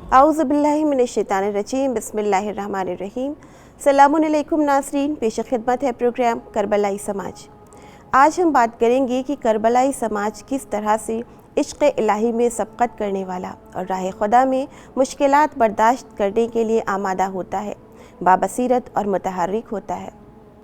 اعوذ باللہ من الشیطان الرجیم، بسم اللہ الرحمن الرحیم۔ السلام علیکم ناظرین، پیش خدمت ہے پروگرام کربلائی سماج۔ آج ہم بات کریں گے کہ کربلائی سماج کس طرح سے عشق الہی میں سبقت کرنے والا اور راہ خدا میں مشکلات برداشت کرنے کے لیے آمادہ ہوتا ہے، بابصیرت اور متحرک ہوتا ہے۔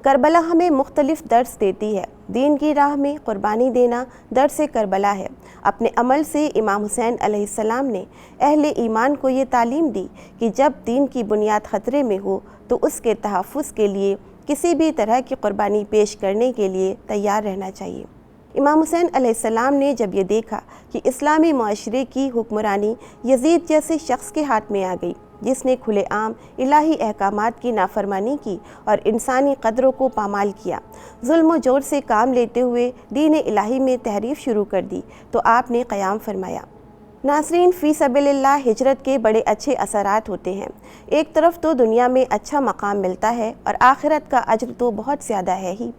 کربلا ہمیں مختلف درس دیتی ہے۔ دین کی راہ میں قربانی دینا درس کربلا ہے۔ اپنے عمل سے امام حسین علیہ السلام نے اہل ایمان کو یہ تعلیم دی کہ جب دین کی بنیاد خطرے میں ہو تو اس کے تحفظ کے لیے کسی بھی طرح کی قربانی پیش کرنے کے لیے تیار رہنا چاہیے۔ امام حسین علیہ السلام نے جب یہ دیکھا کہ اسلامی معاشرے کی حکمرانی یزید جیسے شخص کے ہاتھ میں آ گئی، جس نے کھلے عام الہی احکامات کی نافرمانی کی اور انسانی قدروں کو پامال کیا، ظلم و جور سے کام لیتے ہوئے دین الہی میں تحریف شروع کر دی، تو آپ نے قیام فرمایا۔ ناظرین، فی سبیل اللہ ہجرت کے بڑے اچھے اثرات ہوتے ہیں۔ ایک طرف تو دنیا میں اچھا مقام ملتا ہے اور آخرت کا اجر تو بہت زیادہ ہے ہی۔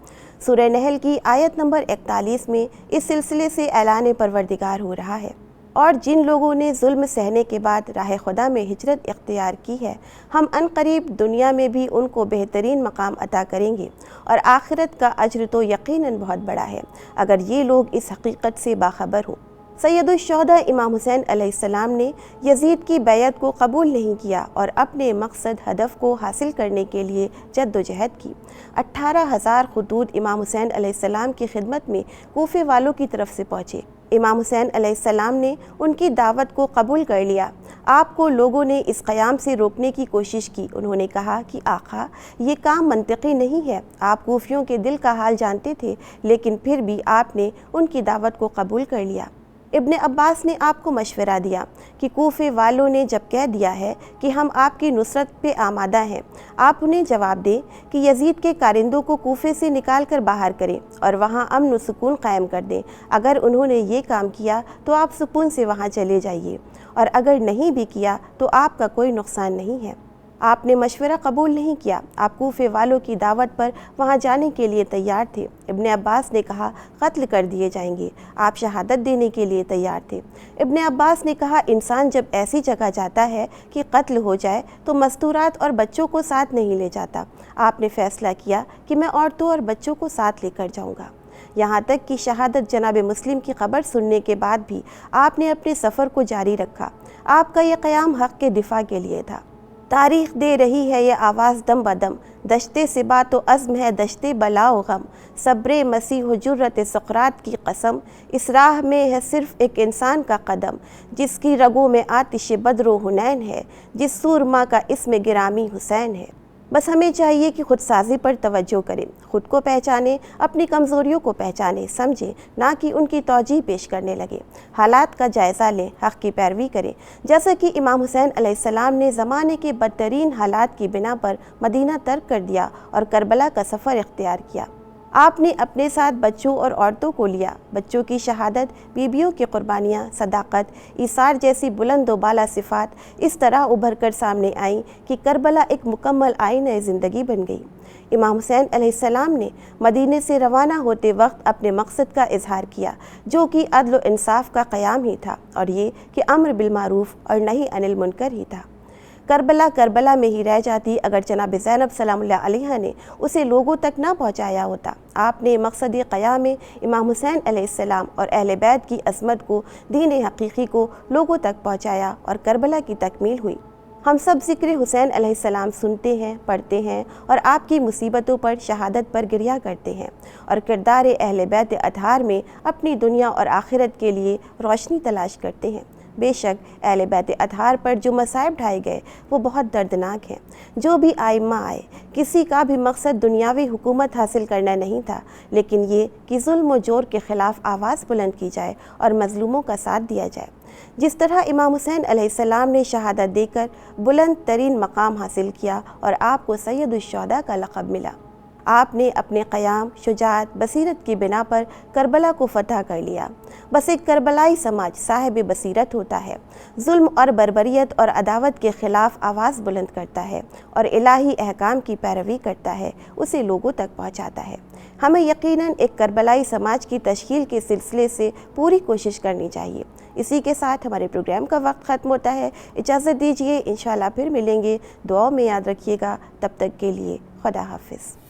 سورہ نحل کی آیت نمبر 41 میں اس سلسلے سے اعلان پروردگار ہو رہا ہے، اور جن لوگوں نے ظلم سہنے کے بعد راہ خدا میں ہجرت اختیار کی ہے، ہم عنقریب دنیا میں بھی ان کو بہترین مقام عطا کریں گے، اور آخرت کا اجر تو یقیناً بہت بڑا ہے اگر یہ لوگ اس حقیقت سے باخبر ہوں۔ سید الشہداء امام حسین علیہ السلام نے یزید کی بیعت کو قبول نہیں کیا اور اپنے مقصد ہدف کو حاصل کرنے کے لیے جد و جہد کی۔ 18,000 خطوط امام حسین علیہ السلام کی خدمت میں کوفے والوں کی طرف سے پہنچے۔ امام حسین علیہ السلام نے ان کی دعوت کو قبول کر لیا۔ آپ کو لوگوں نے اس قیام سے روکنے کی کوشش کی۔ انہوں نے کہا کہ آقا، یہ کام منطقی نہیں ہے۔ آپ کوفیوں کے دل کا حال جانتے تھے، لیکن پھر بھی آپ نے ان کی دعوت کو قبول کر لیا۔ ابن عباس نے آپ کو مشورہ دیا کہ کوفے والوں نے جب کہہ دیا ہے کہ ہم آپ کی نصرت پہ آمادہ ہیں، آپ انہیں جواب دیں کہ یزید کے کارندوں کو کوفے سے نکال کر باہر کریں اور وہاں امن و سکون قائم کر دیں۔ اگر انہوں نے یہ کام کیا تو آپ سکون سے وہاں چلے جائیے، اور اگر نہیں بھی کیا تو آپ کا کوئی نقصان نہیں ہے۔ آپ نے مشورہ قبول نہیں کیا۔ آپ کوفے والوں کی دعوت پر وہاں جانے کے لیے تیار تھے۔ ابن عباس نے کہا قتل کر دیے جائیں گے۔ آپ شہادت دینے کے لیے تیار تھے۔ ابن عباس نے کہا انسان جب ایسی جگہ جاتا ہے کہ قتل ہو جائے تو مستورات اور بچوں کو ساتھ نہیں لے جاتا۔ آپ نے فیصلہ کیا کہ میں عورتوں اور بچوں کو ساتھ لے کر جاؤں گا۔ یہاں تک کہ شہادت جناب مسلم کی خبر سننے کے بعد بھی آپ نے اپنے سفر کو جاری رکھا۔ آپ کا یہ قیام حق کے دفاع کے لیے تھا۔ تاریخ دے رہی ہے یہ آواز دم بدم، دشتے صبات و عزم ہے دشتے بلا و غم، صبر مسیح و جرت سقراط کی قسم، اس راہ میں ہے صرف ایک انسان کا قدم، جس کی رگوں میں آتش بدر و حنین ہے، جس سورما کا اسم گرامی حسین ہے۔ بس ہمیں چاہیے کہ خود سازی پر توجہ کریں، خود کو پہچانیں، اپنی کمزوریوں کو پہچانیں، سمجھیں، نہ کہ ان کی توجیہ پیش کرنے لگیں۔ حالات کا جائزہ لیں، حق کی پیروی کریں، جیسا کہ امام حسین علیہ السلام نے زمانے کے بدترین حالات کی بنا پر مدینہ ترک کر دیا اور کربلا کا سفر اختیار کیا۔ آپ نے اپنے ساتھ بچوں اور عورتوں کو لیا۔ بچوں کی شہادت، بیویوں کی قربانیاں، صداقت، ایثار جیسی بلند و بالا صفات اس طرح ابھر کر سامنے آئیں کہ کربلا ایک مکمل آئینہ زندگی بن گئی۔ امام حسین علیہ السلام نے مدینے سے روانہ ہوتے وقت اپنے مقصد کا اظہار کیا، جو کہ عدل و انصاف کا قیام ہی تھا، اور یہ کہ امر بالمعروف اور نہی عن المنکر ہی تھا۔ کربلا میں ہی رہ جاتی اگر جناب زینب سلام اللہ علیہ نے اسے لوگوں تک نہ پہنچایا ہوتا۔ آپ نے مقصد قیام امام حسین علیہ السلام اور اہل بیت کی عظمت کو، دین حقیقی کو لوگوں تک پہنچایا، اور کربلا کی تکمیل ہوئی۔ ہم سب ذکر حسین علیہ السلام سنتے ہیں، پڑھتے ہیں، اور آپ کی مصیبتوں پر، شہادت پر گریہ کرتے ہیں، اور کردار اہل بیت اطہار میں اپنی دنیا اور آخرت کے لیے روشنی تلاش کرتے ہیں۔ بے شک اہل بیت اطہار پر جو مصائب ڈھائے گئے وہ بہت دردناک ہیں۔ جو بھی ائمہ آئے، کسی کا بھی مقصد دنیاوی حکومت حاصل کرنا نہیں تھا، لیکن یہ کہ ظلم و جور کے خلاف آواز بلند کی جائے اور مظلوموں کا ساتھ دیا جائے۔ جس طرح امام حسین علیہ السلام نے شہادت دے کر بلند ترین مقام حاصل کیا اور آپ کو سید الشہداء کا لقب ملا۔ آپ نے اپنے قیام، شجاعت، بصیرت کی بنا پر کربلا کو فتح کر لیا۔ بس ایک کربلائی سماج صاحب بصیرت ہوتا ہے، ظلم اور بربریت اور عداوت کے خلاف آواز بلند کرتا ہے اور الہی احکام کی پیروی کرتا ہے، اسے لوگوں تک پہنچاتا ہے۔ ہمیں یقیناً ایک کربلائی سماج کی تشکیل کے سلسلے سے پوری کوشش کرنی چاہیے۔ اسی کے ساتھ ہمارے پروگرام کا وقت ختم ہوتا ہے. اجازت دیجیے، انشاءاللہ پھر ملیں گے. دعاؤں میں یاد رکھیے گا. تب تک کے لیے خدا حافظ.